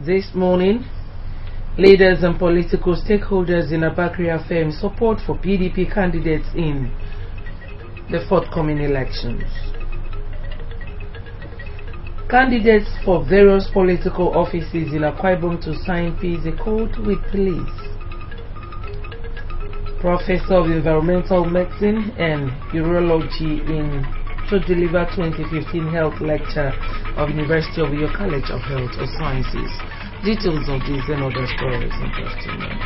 This morning, leaders and political stakeholders in Abakri affirmed support for PDP candidates in the forthcoming elections. Candidates for various political offices in Akwa Ibom to sign peace accord with police. Professor of Environmental Medicine and Urology to deliver 2015 health lecture of University of Uyo College of Health or Sciences. Details of these and other stories in just a minute.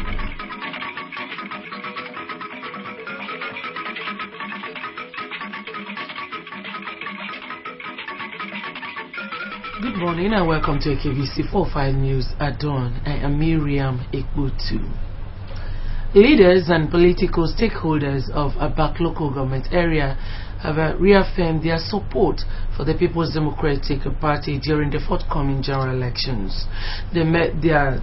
Good morning and welcome to KVC 45 News at dawn. I am Miriam Ekbutu. Leaders and political stakeholders of Abak local government area have reaffirmed their support for the People's Democratic Party during the forthcoming general elections. They made their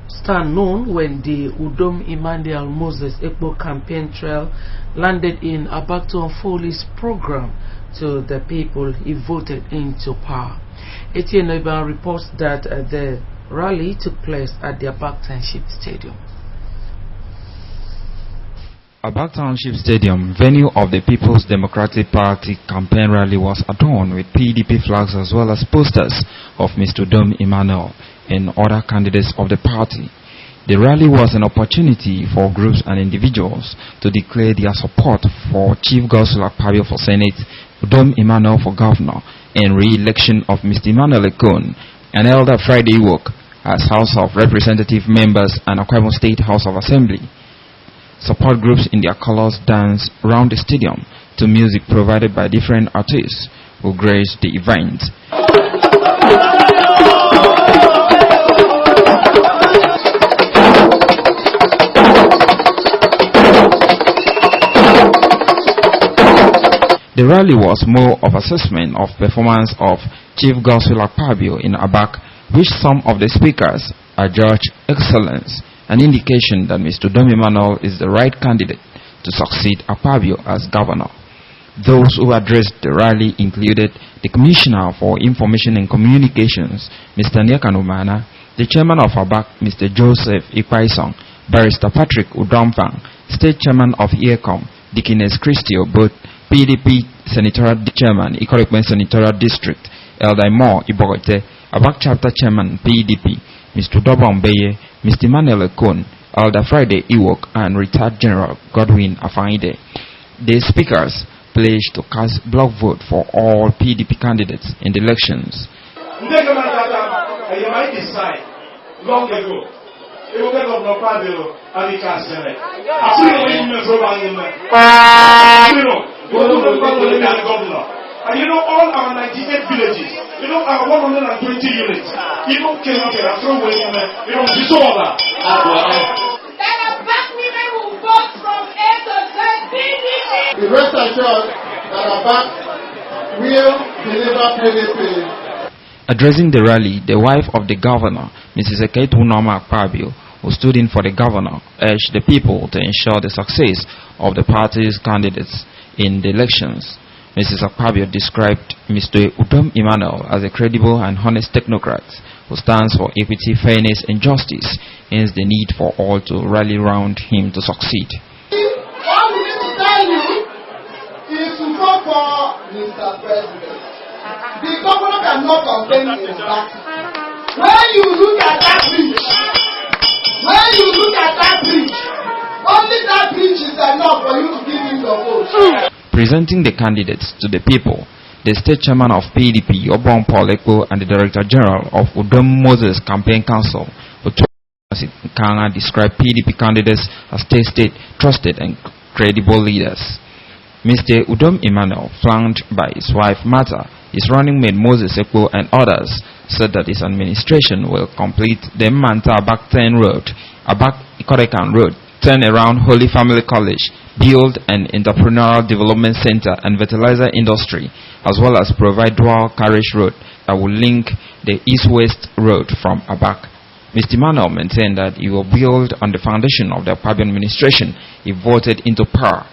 stand known when the Udom Emmanuel Moses Ekpo campaign trail landed in Abak to unfold his program to the people he voted into power. Etienne Noiban reports that the rally took place at the Abak Township Stadium. Abak Township Stadium, venue of the People's Democratic Party campaign rally, was adorned with PDP flags as well as posters of Mr. Udom Emmanuel and other candidates of the party. The rally was an opportunity for groups and individuals to declare their support for Chief Godswill Akpabio for Senate, Udom Emmanuel for Governor, and re-election of Mr. Emmanuel Ekun and Elder Friday Work as House of Representative members and Akwa Ibom State House of Assembly. Support groups in their colors danced around the stadium to music provided by different artists who graced the event. The rally was more of assessment of performance of Chief Godswill Akpabio in Abak, which some of the speakers adjudged excellence, an indication that Mr. Udom Emmanuel is the right candidate to succeed Akpabio as governor. Those who addressed the rally included the Commissioner for Information and Communications, Mr. Nyekanumana, the Chairman of Abak, Mr. Joseph Ikwaisong, Barrister Patrick Udomfang, State Chairman of IECOM, Dickiness Christio, both PDP Senatorial Chairman, Ikorikwen Senatorial District, Elder Mo Ibogote, Abak Chapter Chairman, PDP, Mr. Doba Mbeye, Mr. Emmanuel Ekun, Elder Friday Ewok, and Retired General Godwin Afaide. The speakers pledged to cast block vote for all PDP candidates in the elections. Long ago, it was Governor Pablo and the Cassiane. And you know, all our 98 villages, you know, our 120 units, people came out and throw away, you know, disorder. That Abak women will vote from A to Z PDP. The rest assured that Abak will deliver PDP. Addressing the rally, the wife of the governor, Mrs. Eketu Noma Akpabio, who stood in for the governor, urged the people to ensure the success of the party's candidates in the elections. Mrs. Akpabio described Mr. Udom Emmanuel as a credible and honest technocrat who stands for equity, fairness, and justice, hence the need for all to rally round him to succeed. What we need to tell you is to vote for Mr. President. The governor cannot contain his back. When you look at that bridge, only that bridge is enough for you to give him your vote. Presenting the candidates to the people, the state chairman of PDP, Obon Paul Ekpo, and the director general of Udom Moses Campaign Council, Kanga, described PDP candidates as state trusted and credible leaders. Mr. Udom Emmanuel, flanked by his wife Martha, his running mate Moses Ekpo, and others, said that his administration will complete the Manta Abak 10 Road, Abak Ikorekan Road, turn around Holy Family College, build an entrepreneurial development center and fertilizer industry, as well as provide dual carriage road that will link the east-west road from Abak. Mr. Emmanuel maintained that he will build on the foundation of the Akpabio administration he voted into power,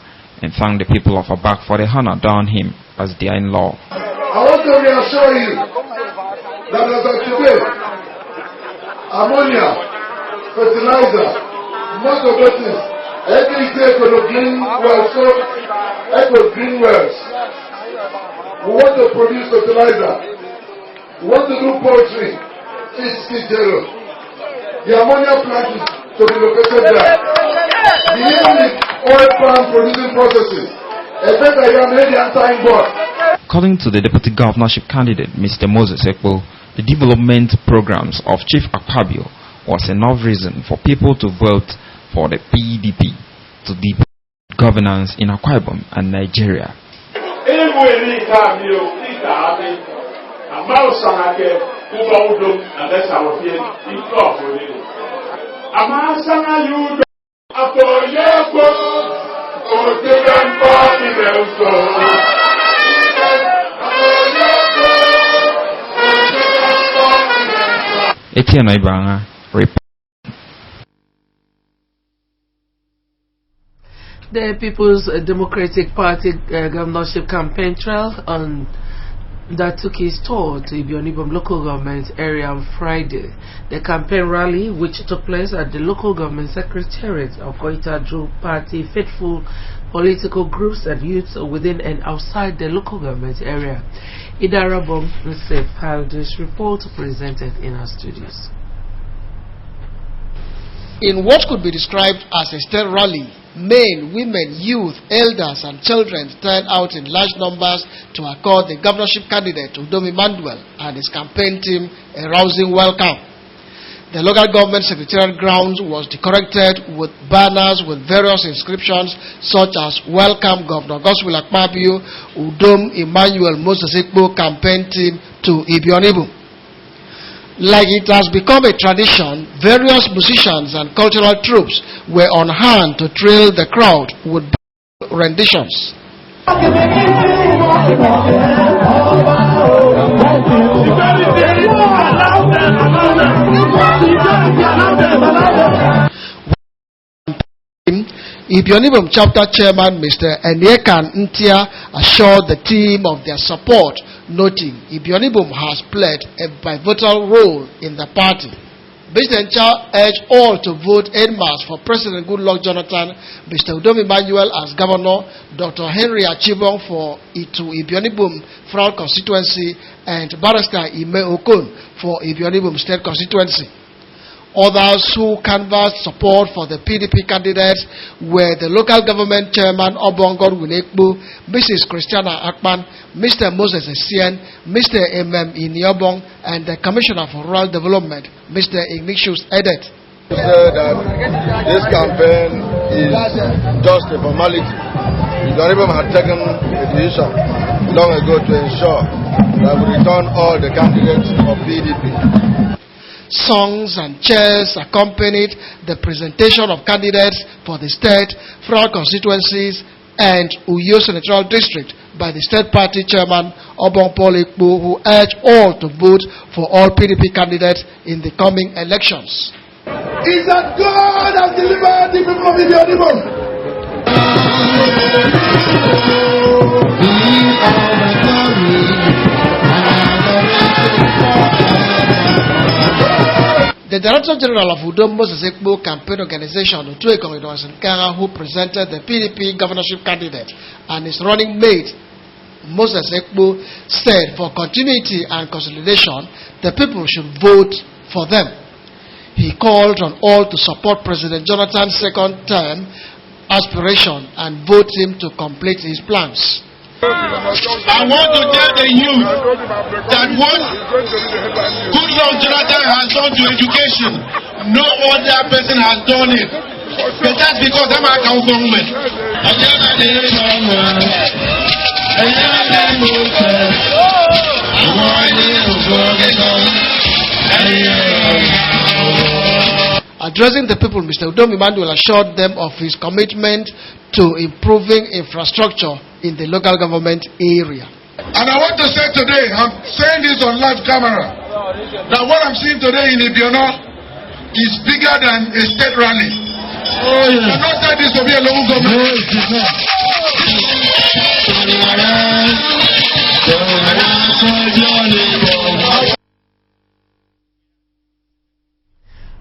and thanked the people of Abak for the honor done him as their in-law. I want to reassure you that as of today, ammonia, fertilizer, most of the things, every day for the green wells, so echo green wells. We want to produce fertilizer. We want to do poultry, fish, zero. The ammonia plant is to be located there. The unique oil palm producing processes. According to the deputy governorship candidate, Mr. Moses Ekpo, the development programs of Chief Akpabio was enough reason for people to vote for the PDP to deepen governance in Akwa Ibom and Nigeria. Etienne Ibanga, the People's Democratic Party governorship campaign trail that took his tour to Ibionibom local government area on Friday. The campaign rally, which took place at the local government secretariat of Koita, drew party faithful political groups and youths within and outside the local government area. Idarabom Nsef had this report presented in our studios. In what could be described as a state rally, men, women, youth, elders, and children turned out in large numbers to accord the governorship candidate Udom Emmanuel and his campaign team a rousing welcome. The local government secretariat grounds was decorated with banners with various inscriptions such as "Welcome Governor Godswill Akpabio, Udom Emmanuel Moses Ekpo campaign team to Ibionibom." Like it has become a tradition, various musicians and cultural troops were on hand to thrill the crowd with renditions. Ibionibom chapter chairman Mr. Enyekan Ntia assured the team of their support, noting Ibionibom has played a pivotal role in the party. Mr. Ntia urged all to vote en masse for President Goodluck Jonathan, Mr. Udom Emmanuel as governor, Dr. Henry Achibong for Ibionibom Frau constituency, and Barrister Ime Okon for Ibionibom state constituency. Others who canvassed support for the PDP candidates were the local government chairman Obon Godwin Ekpo, Mrs. Christiana Akpan, Mr. Moses Essien, Mr. Iniobong, and the Commissioner for Rural Development, Mr. Ignatius Edet. Say that this campaign is just a formality. Ibionibom had taken a decision long ago to ensure that we return all the candidates of PDP. Songs and cheers accompanied the presentation of candidates for the state, Frau constituencies, and Uyo Senatorial District by the state party chairman Obon Paul Ekpo, who urged all to vote for all PDP candidates in the coming elections. Is that God has delivered the people of Ibionibom? The Director General of Udom Moses Ekpo campaign organization, Utuekong Kanga, who presented the PDP governorship candidate and his running mate, Moses Ekpo, said for continuity and consolidation, the people should vote for them. He called on all to support President Jonathan's second term aspiration and vote him to complete his plans. I want to tell the youth that what Goodluck Jonathan has done to education, no other person has done it. But that's because I'm a government. Addressing the people, Mr. Udom Emmanuel assured them of his commitment to improving infrastructure in the local government area. And I want to say today, I'm saying this on live camera, that what I'm seeing today in Ibiono is bigger than a state rally. I'm not saying this to be a local government.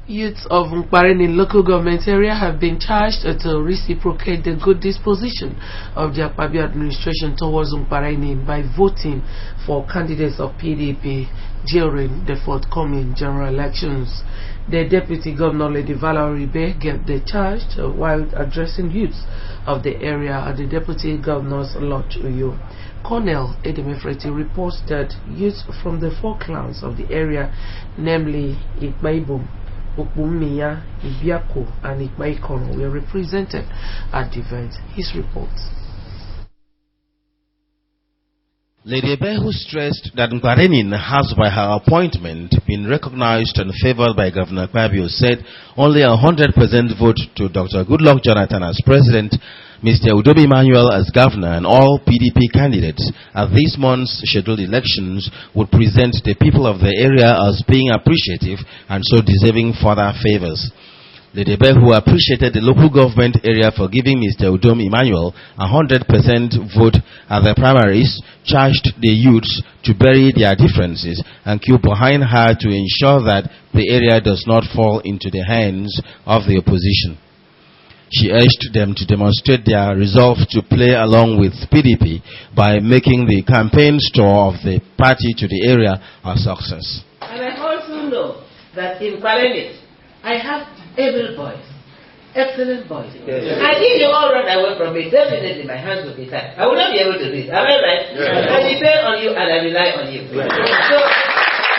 Youths of Nkpareni local government area have been charged to reciprocate the good disposition of the Akpabio administration towards Nkpareni by voting for candidates of PDP during the forthcoming general elections. The Deputy Governor Lady Valerie Bay gave the charge while addressing youths of the area at the Deputy Governor's Lodge Uyo. Colonel Edemefreti reports that youths from the 4 clans of the area, namely Ikpaibum, Ukbummiya, Ibiako, and Ikpaikono, were represented at the event. His reports. Lady Ebehu stressed that Nkpareni has, by her appointment, been recognized and favored by Governor Akpabio, said only 100% vote to Dr. Goodluck Jonathan as president, Mr. Udom Emmanuel as governor, and all PDP candidates at this month's scheduled elections would present the people of the area as being appreciative and so deserving further favors. Lady Ebehu appreciated the local government area for giving Mr. Udom Emmanuel 100% vote at the primaries, charged the youths to bury their differences and queue behind her to ensure that the area does not fall into the hands of the opposition. She urged them to demonstrate their resolve to play along with PDP by making the campaign store of the party to the area a success. And I also know that in Nkpareni, I have able boys, excellent boys. Yes. I think you all run away from me. Definitely my hands will be tied. I will not be able to do it. Am I right? Yes. I depend on you and I rely on you. Yes. So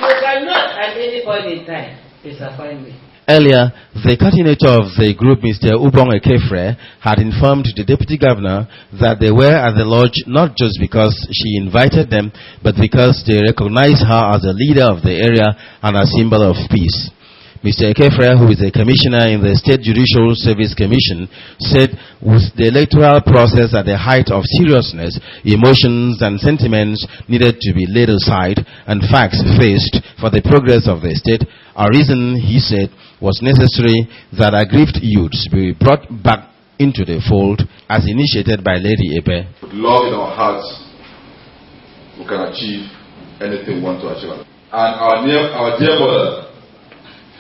you cannot at any point in time disappoint me. Earlier, the coordinator of the group, Mr. Ubong Ekefre, had informed the deputy governor that they were at the lodge not just because she invited them, but because they recognize her as a leader of the area and a symbol of peace. Mr. Ekefre, who is a commissioner in the State Judicial Service Commission, said with the electoral process at the height of seriousness, emotions and sentiments needed to be laid aside and facts faced for the progress of the state, a reason, he said, was necessary that aggrieved youths be brought back into the fold as initiated by Lady Ebe. With love in our hearts, we can achieve anything we want to achieve. And our dear mother,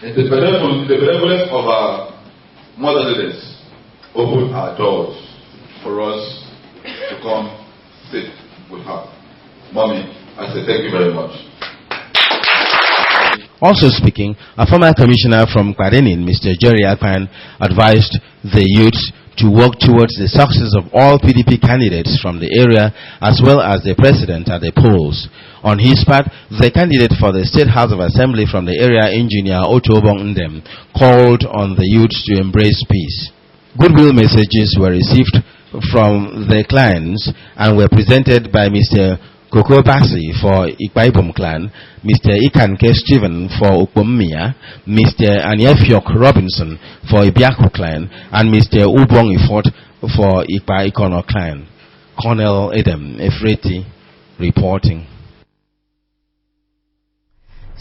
in the benevolence of our mother leaders, opened our doors for us to come sit with her. Mommy, I say thank you very much. Also speaking, a former commissioner from Nkpareni, Mr. Jerry Akpan, advised the youths to work towards the success of all PDP candidates from the area as well as the president at the polls. On his part, the candidate for the State House of Assembly from the area, Engineer Otto Obong Ndem, called on the youths to embrace peace. Goodwill messages were received from the clans and were presented by Mr. Koko Basi for Ikpaibum clan, Mr. Ikanke Stephen for Ukbummiya, Mr. Anyefiok Robinson for Ibiako clan, and Mr. Ubong Ifort for Ikpaikono clan. Colonel Edem Efreti reporting.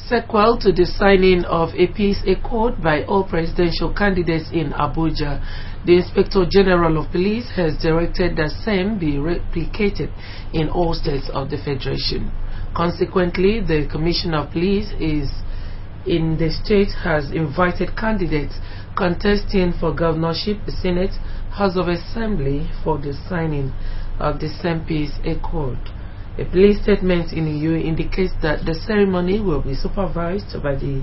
Sequel to the signing of a peace accord by all presidential candidates in Abuja, the Inspector General of Police has directed that same be replicated in all states of the Federation. Consequently, the Commissioner of Police in the state has invited candidates contesting for governorship, Senate, House of Assembly for the signing of the same peace accord. A police statement in EU indicates that the ceremony will be supervised by the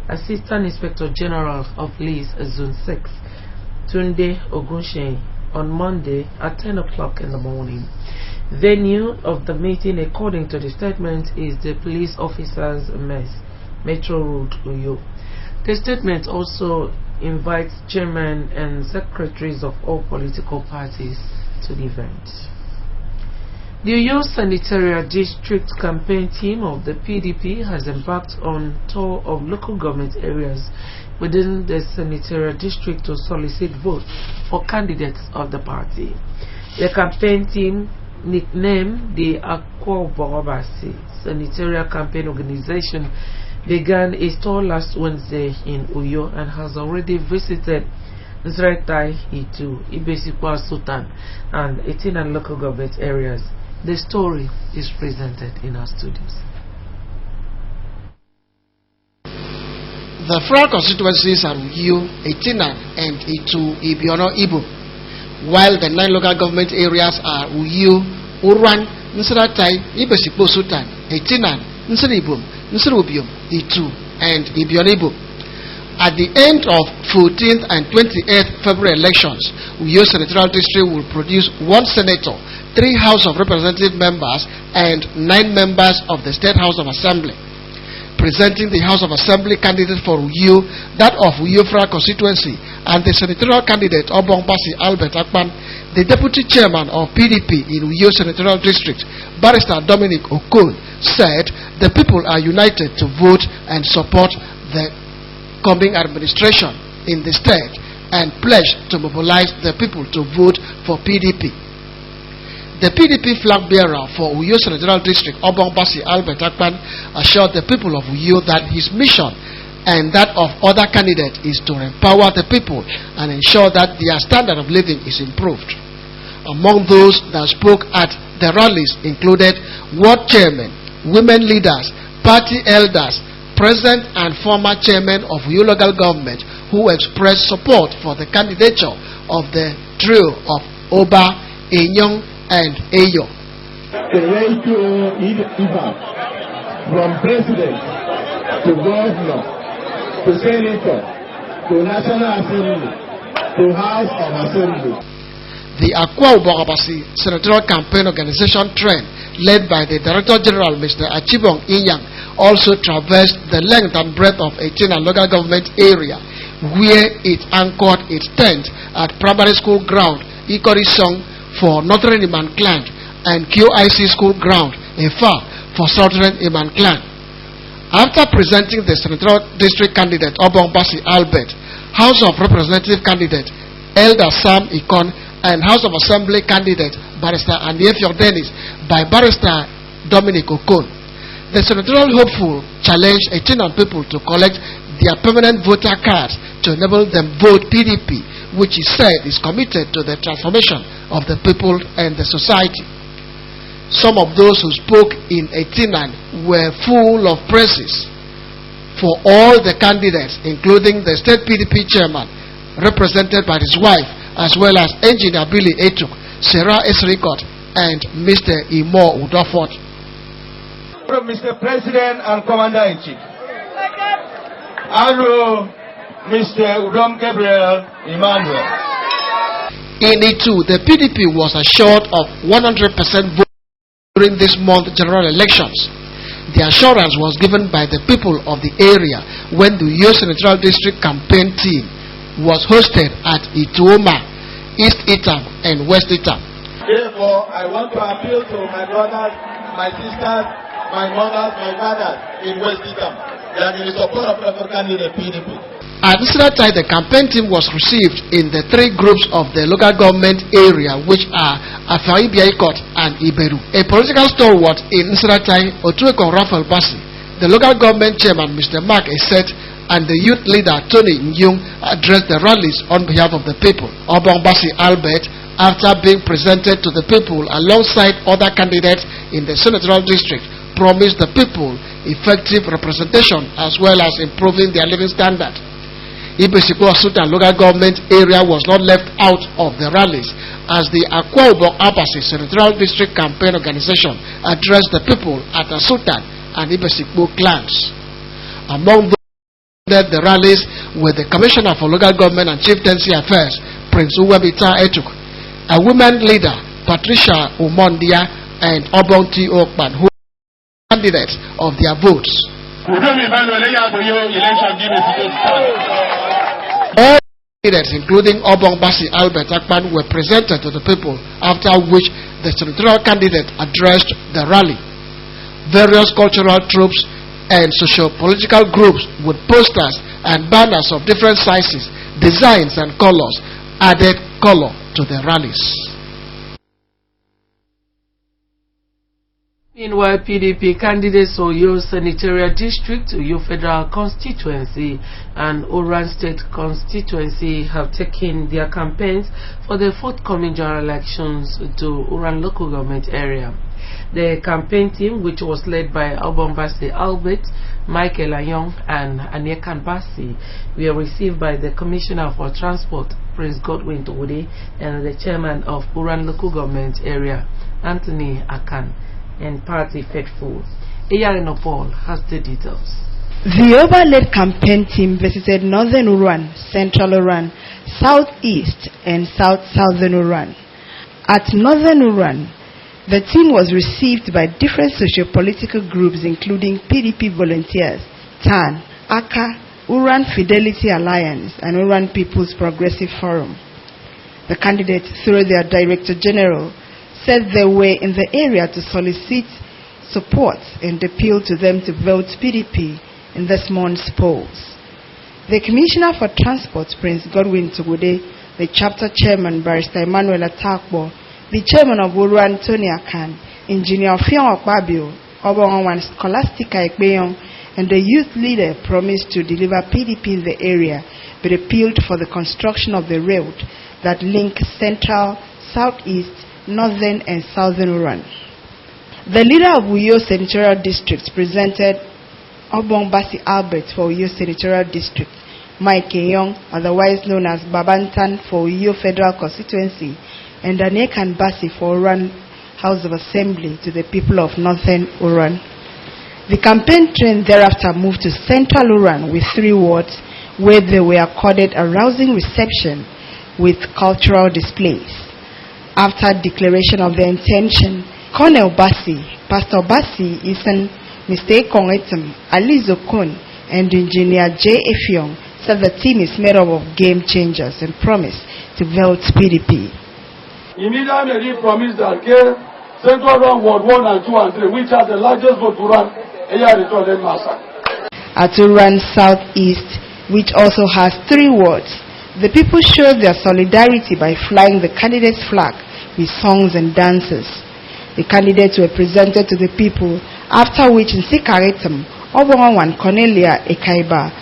Assistant Inspector General of Police, Zone 6, Tunde Ogunshe, on Monday at 10 o'clock in the morning. Venue of the meeting, according to the statement, is the police officers' mess, Metro Road, Uyo. The statement also invites chairmen and secretaries of all political parties to the event. The Uyo Senatorial District campaign team of the PDP has embarked on a tour of local government areas within the Senatorial District to solicit votes for candidates of the party. The campaign team, nicknamed the Akwa Obasi Senatorial Campaign Organization, began a tour last Wednesday in Uyo and has already visited Nzretai, Itu, Ibesikwa, Sultan, and 18 local government areas. The story is presented in our studios. The 4 constituencies are Uyo, Etina, and Itu, Ibiono, Ibu, while the 9 local government areas are Uyo, Urwan, Nsratai, Ibesikpo, Sultan, Etina, Nsribum, Nsrubium, Itu, and Ibiono, Ibu. At the end of 14th and 28th February elections, Uyo Senatorial District will produce 1 senator, 3 House of Representative members, and 9 members of the State House of Assembly. Presenting the House of Assembly candidate for Uyo, that of Uyo Fra constituency, and the senatorial candidate Obongbasi Albert Akpan, the deputy chairman of PDP in Uyo Senatorial District, Barrister Dominic Okon, said the people are united to vote and support the coming administration in the state and pledged to mobilize the people to vote for PDP. The PDP flag bearer for Uyo Senatorial District, Obongbasi Albert Akpan, assured the people of Uyo that his mission and that of other candidates is to empower the people and ensure that their standard of living is improved. Among those that spoke at the rallies included ward chairmen, women leaders, party elders, present and former chairman of Uyo local government who expressed support for the candidature of the trio of Oba, Enyong, and Eyo. From president to governor to senator to national assembly to house of assembly. The Akwa Obasi Senatorial Campaign Organization trend, led by the Director General Mr. Achibong Inyang, also traversed the length and breadth of 18 local government area, where it anchored its tent at primary school ground, Ikori Song for Northern Iman Clan, and QIC school ground, Efa, for Southern Iman Clan. After presenting the Senatorial District candidate Obongbasi Albert, House of Representative candidate Elder Sam Ikon, and House of Assembly candidate Barrister Andiefio Dennis by Barrister Dominic Okon, the senatorial hopeful challenged 18 people to collect their permanent voter cards to enable them vote PDP, which he said is committed to the transformation of the people and the society. Some of those who spoke in Etinan were full of praises for all the candidates, including the state PDP chairman, represented by his wife, as well as Engineer Billy Etuk, Sarah Esrikot, and Mr. Imo Udofort. Mr. President and Commander-in-Chief, Hello, Mr. Udom Gabriel Emmanuel. In Itu, the PDP was assured of 100% vote during this month's general elections. The assurance was given by the people of the area when the Uyo Senatorial District campaign team was hosted at Ituoma, East Itam, and West Itam. Therefore, I want to appeal to my brothers, my sisters, my mothers, my fathers in West Itam that in support of the candidate PDP. At Nzretai, the campaign team was received in the 3 groups of the local government area, which are Afai Biaikot and Iberu. A political stalwart in Nzretai, Otueko Raphael Basi, the local government chairman, Mr. Mark Eset, and the youth leader Tony Nyung addressed the rallies on behalf of the people. Obongbasi Albert, after being presented to the people alongside other candidates in the senatorial district, promised the people effective representation as well as improving their living standard. Ibesikwa Sultan local government area was not left out of the rallies, as the Akwa Obasi Senatorial District Campaign Organization addressed the people at the Sultan and Ibesikwa clans. Among the rallies were the Commissioner for Local Government and Chieftaincy Affairs, Prince Uwebita Etuk, a women leader, Patricia Umondia, and Obong T. Okpan, who are candidates of their votes. All candidates, including Obong Basi Albert Akpan, were presented to the people, after which the senatorial candidate addressed the rally. Various cultural troops and socio-political groups with posters and banners of different sizes, designs and colors added color to the rallies. Meanwhile, PDP candidates for Uyo Senatorial District, Uyo Federal Constituency and Oran State Constituency have taken their campaigns for the forthcoming general elections to Oran local government area. The campaign team, which was led by Obong Basi Albert, Michael Ayong and Aniekan Basi, were received by the Commissioner for Transport, Prince Godwin Togode, and the Chairman of Oran local government area, Anthony Akan, and Party Faithful. Eyarino Paul has the details. The overlaid campaign team visited Northern Oran, Central Oran, Southeast and Southern Oran. At Northern Oran, the team was received by different socio-political groups including PDP volunteers, TAN, ACA, Oran Fidelity Alliance and Oran People's Progressive Forum. The candidates, through their Director General, said they were in the area to solicit support and appeal to them to vote PDP in this month's polls. The Commissioner for Transport, Prince Godwin Togode, the Chapter Chairman, Barrister Emmanuel Atakbo, the Chairman of Oran, Tony Akan, Engineer Fion Okpabio, Obong Scholastica Ekpeyon, and the youth leader promised to deliver PDP in the area, but appealed for the construction of the road that links Central, Southeast, Northern and Southern Oran. The leader of Uyo Senatorial District presented Obong Basi Albert for Uyo Senatorial District, Mike Young, otherwise known as Babantan for Uyo Federal Constituency, and Aniekan Basi for Oran House of Assembly to the people of Northern Oran. The campaign train thereafter moved to Central Oran with 3 wards where they were accorded a rousing reception with cultural displays. After declaration of their intention, Colonel Basi, Pastor Basi Isan, Mr. Kongetum, Ali Zokun, and Engineer J. Efiong said the team is made up of game changers and promised to vote PDP. Immediately promised that Central Run Ward 1 and 2 and 3, which are the largest vote to run, at Oran Southeast, which also has 3 wards, the people showed their solidarity by flying the candidate's flag with songs and dances. The candidates were presented to the people, after which in Sikaritam, Obong Cornelia Ekaiba,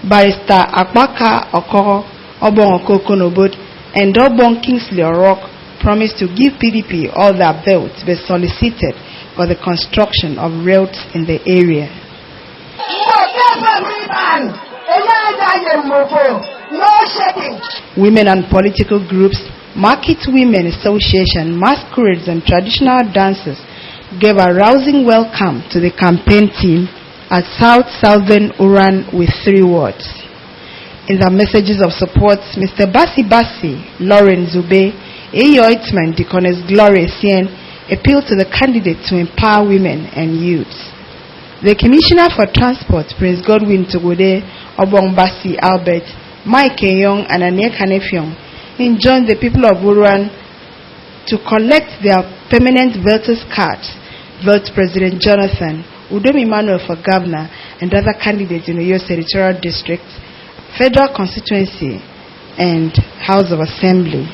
Barrister Akbaka Okoro, Obong Okokonobot, and Obong Kingsley Orok promised to give PDP all their votes but solicited for the construction of roads in the area. Women and political groups, Market Women Association, masquerades and traditional dances gave a rousing welcome to the campaign team at Southern Oran with 3 wards. In their messages of support, Mr. Basi Basi, Lauren Zube, Ayo Itzman, Deaconess Gloria Sien appealed to the candidate to empower women and youths. The Commissioner for Transport, Prince Godwin Togode, Obong Basi Albert, Mike Young and Aniekan Efiong enjoined the people of Oran to collect their permanent voters' cards, vote President Jonathan, Udom Emmanuel for governor, and other candidates in the Uyo Senatorial District, Federal Constituency, and House of Assembly.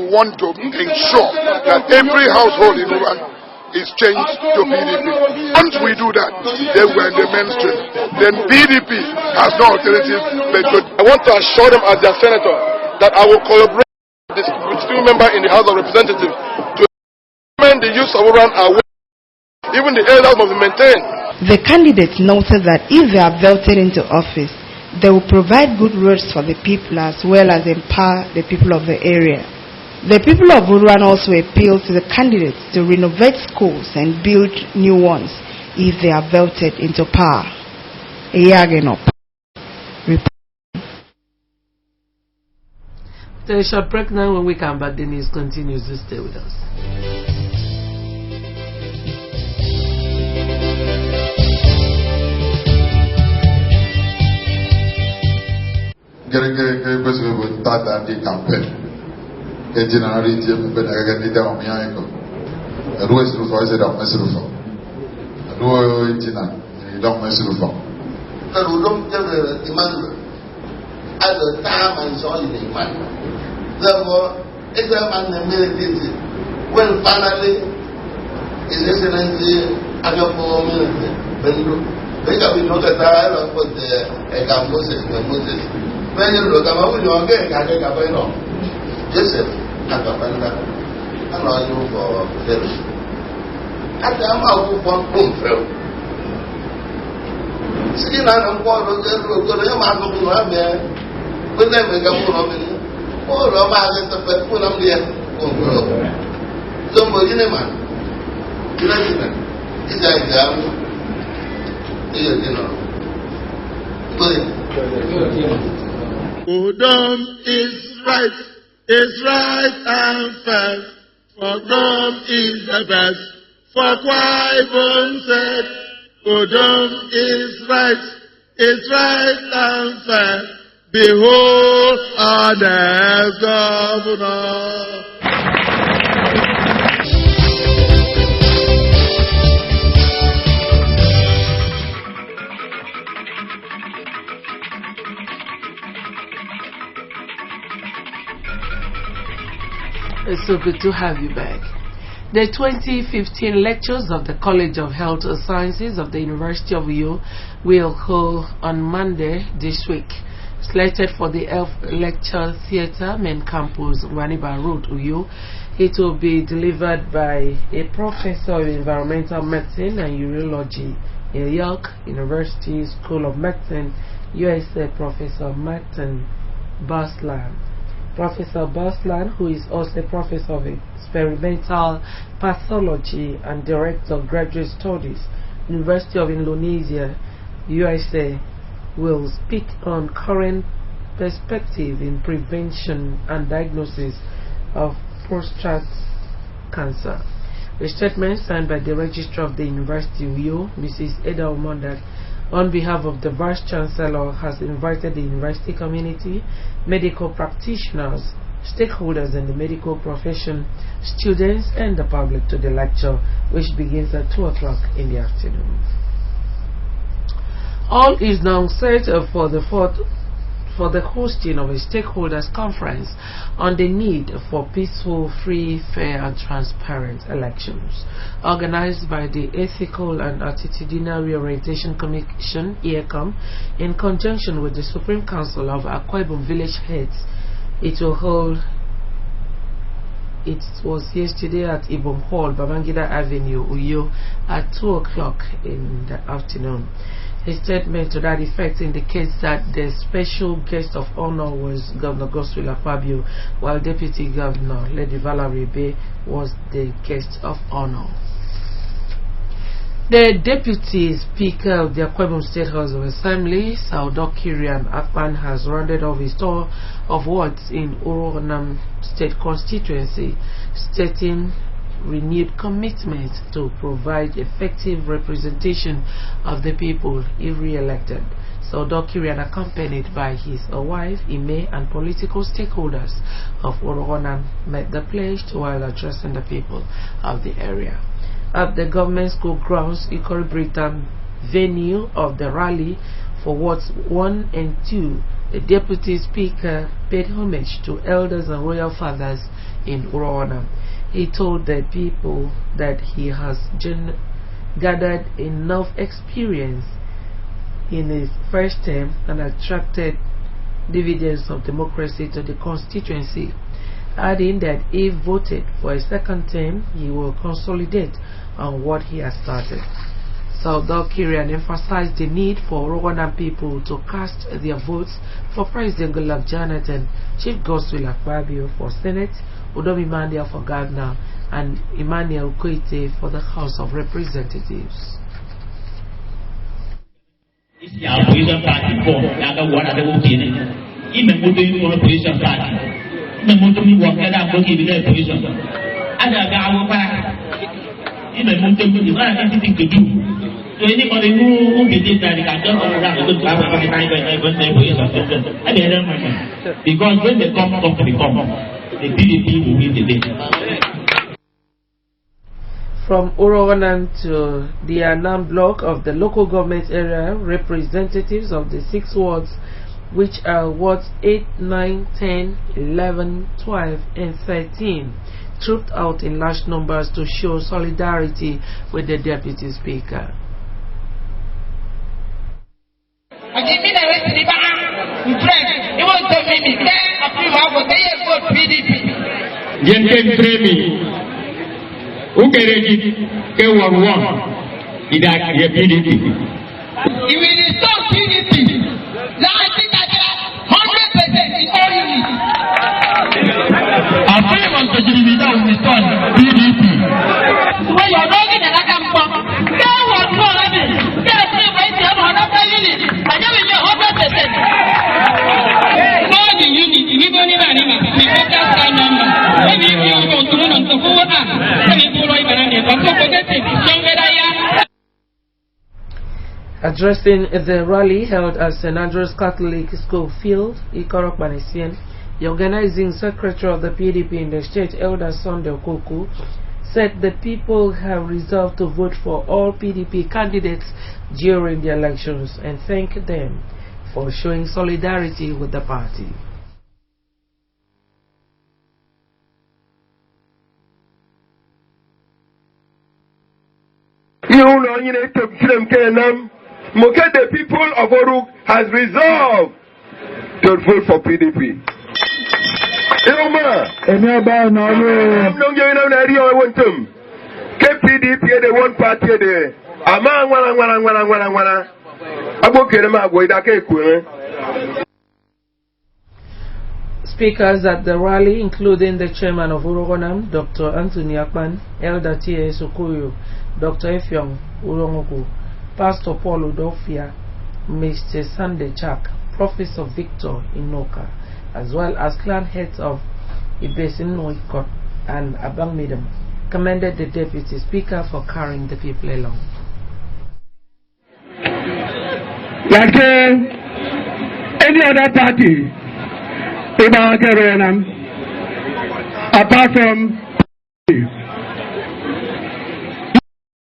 We want to ensure that every household in Oran is changed to PDP. Once we do that, then we're in the mainstream. Then PDP has no alternative but to. I want to assure them as their senator that I will collaborate with the 2 members in the House of Representatives to implement the use of Oran are even the elders must be maintained. The candidates noted that if they are voted into office, they will provide good roads for the people as well as empower the people of the area. The people of Oran also appealed to the candidates to renovate schools and build new ones if they are voted into power. After a short break now, when we come back, the news continues. Stay with us. que pues we tata di campaign e generali di ben agadi da o mia ecco ruo is ruo is da mesru fo ruo intina da mesru fo ka rudom jere iman at the time and so in the iman therefore it's a man meditate when finally His Excellency Agapo Minister Bendu they can be not a trial for the Moses when you look at what you are getting Joseph Agapanda and all you for service at the amount of one boom fell sitting on a quarter of the man who have there with them a couple of minutes or a man at the full of the somebody in a man it's like that Udom is right and fair. For Udom is the best. For Kwaibon said, Udom is right and fair. Behold our next governor. It's so good to have you back. The 2015 lectures of the College of Health Sciences of the University of Uyo will hold on Monday this week. Slated for the Health Lecture Theatre, Main Campus, Waniba Road, Uyo. It will be delivered by a professor of environmental medicine and urology in York University School of Medicine, USA, Professor Martin Barslan. Professor Barslan, who is also a professor of experimental pathology and director of graduate studies, University of Indonesia, USA, will speak on current perspective in prevention and diagnosis of prostate cancer. A statement signed by the Registrar of the University of Uyo, Mrs. Eda Omondat, on behalf of the Vice Chancellor, has invited the university community, medical practitioners, stakeholders in the medical profession, students and the public to the lecture, which begins at 2 o'clock in the afternoon. All is now set for the hosting of a stakeholders conference on the need for peaceful, free, fair and transparent elections, organized by the Ethical and Attitudinal Reorientation Commission, EACOM, in conjunction with the Supreme Council of Akwa Ibom Village Heads. It was yesterday at Ibom Hall, Babangida Avenue, Uyo, at 2 o'clock in the afternoon. A statement to that effect indicates that the special guest of honor was Governor Godswill Akpabio, while Deputy Governor Lady Valerie Bay was the guest of honor. The Deputy Speaker of the Akwa Ibom State House of Assembly, Saudo Kirian Akpan, has rounded off his tour of wards in Urohonam State Constituency, stating renewed commitment to provide effective representation of the people if re-elected. Saudo Kirian, accompanied by his wife, Ime, and political stakeholders of Urohonam, met the pledge while addressing the people of the area. At the government school grounds, Ikori Brigham venue of the rally for wards 1 and 2, the Deputy Speaker paid homage to elders and royal fathers in Urohonam. He told the people that he has gathered enough experience in his first term and attracted dividends of democracy to the constituency, adding that if voted for a second term, he will consolidate on what he has started. Saudo Kirian emphasized the need for Urohonam people to cast their votes for President Goodluck Jonathan, Chief Godswill Akpabio for Senate, Udom Emmanuel for Governor, and Emmanuel Koite for the House of Representatives. Anything to do. So anybody who believes that they can just go around and look to have a fight even say for years of children, I mean, because when they come, the PDP will win the day. From Orowanan to the Anam block of the local government area, representatives of the 6 wards, which are wards 8, 9, 10, 11, 12, and 13, trooped out in large numbers to show solidarity with the Deputy Speaker. Who can get one? He died here, PDP. He will restore PDP. Now I think I get 100% in all units. I feel on the GDP that will restore PDP. When you're looking at that camp, there was no limit. There's no way to have another unit. I never get 100%. All the units, we don't even know. We focus on number. When you go to one of the four, addressing the rally held at St. Andrew's Catholic School Field, Ikorok Manisien, the organizing secretary of the PDP in the state, Elder Sunday Okoku, said the people have resolved to vote for all PDP candidates during the elections and thanked them for showing solidarity with the party. The people of Oruk has resolved to vote for PDP. PDP the one party there. Speakers at the rally, including the chairman of Urogonam, Dr. Anthony Akpan, Elder T.A. Sokoyo, Dr. Efyong Urongoku, Pastor Paul Udofia, Mr. Sunday Chak, Professor Victor Inoka, as well as clan heads of Ibesin Noikot and Abang Midam, commended the Deputy Speaker for carrying the people along. Like any other party, apart from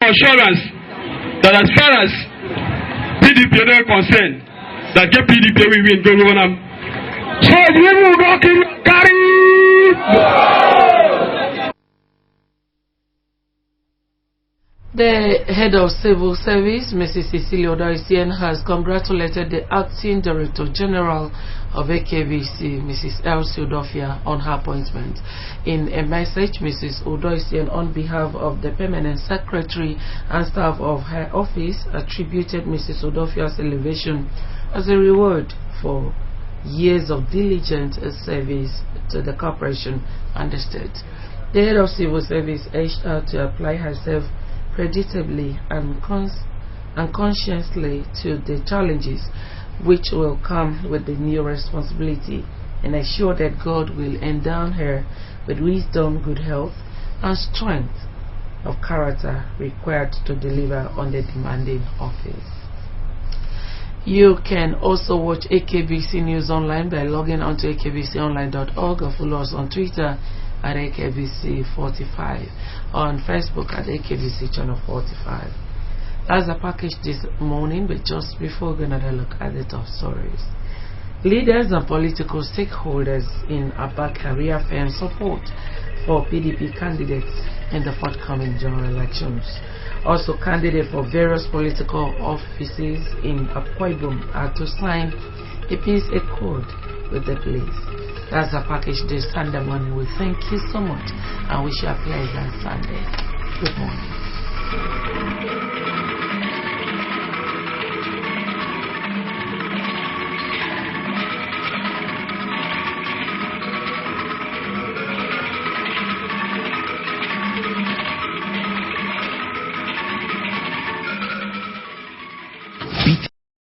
assurance that as far as PDP are concerned, that get PDP we win, go on. So you will rock in carry. The head of civil service, Mrs. Cecilia Odoisien, has congratulated the acting Director General of AKBC, Mrs. Elsie Udofia, on her appointment. In a message, Mrs. Odoisien, on behalf of the Permanent Secretary and staff of her office, attributed Mrs. Udofia's elevation as a reward for years of diligent service to the corporation and the state. The head of civil service urged her to apply herself predictably and consciously to the challenges which will come with the new responsibility, and assure that God will endow her with wisdom, good health, and strength of character required to deliver on the demanding office. You can also watch AKBC News Online by logging on to akbconline.org or follow us on Twitter at AKBC45, on Facebook at AKBC Channel 45. That's a package this morning, but just before we're going to look at the top stories. Leaders and political stakeholders in Aba career fair support for PDP candidates in the forthcoming general elections. Also, candidates for various political offices in Akwa Ibom are to sign a peace accord with the police. That's a package this Sunday morning. We thank you so much and wish you a pleasant Sunday. Good morning.